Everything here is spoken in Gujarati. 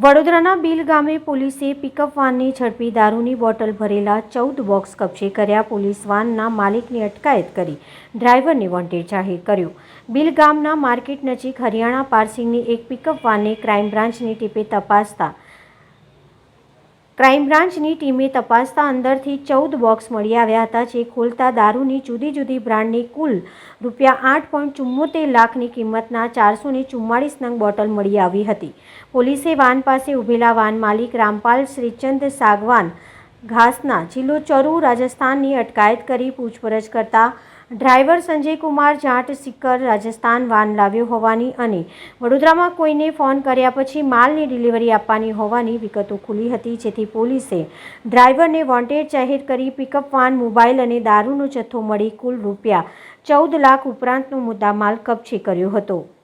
વડોદરાના બીલ ગામે પોલીસે પિકઅપ વાનને ઝડપી દારૂની બોટલ ભરેલા 14 બોક્સ કબજે કર્યા। પોલીસ વાનના માલિકની અટકાયત કરી ડ્રાઈવરને વોન્ટેડ જાહેર કર્યો। બીલ ગામના માર્કેટ નજીક હરિયાણા પાર્સિંગની એક પિકઅપ વાનને ક્રાઇમ બ્રાન્ચની ટીમે તપાસતા અંદરથી 14 બોક્સ મળી આવ્યા હતા, જે ખોલતા દારૂની જુદી જુદી બ્રાન્ડની કુલ ₹8.74 લાખની કિંમતના 444 નંગ બોટલ મળી આવી હતી। પોલીસે વાન પાસે ઉભેલા વાન માલિક રામપાલ શ્રીચંદ સાગવાન ઘાસના જિલ્લો ચરૂ રાજસ્થાનની અટકાયત કરી પૂછપરછ કરતા ડ્રાઈવર સંજયકુમાર જાટ સિક્કર રાજસ્થાન વાન લાવ્યો હોવાની અને વડોદરામાં કોઈને ફોન કર્યા પછી માલની ડિલિવરી આપવાની હોવાની વિગતો ખુલી હતી, જેથી પોલીસે ડ્રાઈવરને વોન્ટેડ જાહેર કરી પિકઅપ વાન, મોબાઈલ અને દારૂનો જથ્થો મળી કુલ ₹14 લાખ ઉપરાંતનો મુદ્દામાલ કબજે કર્યો હતો।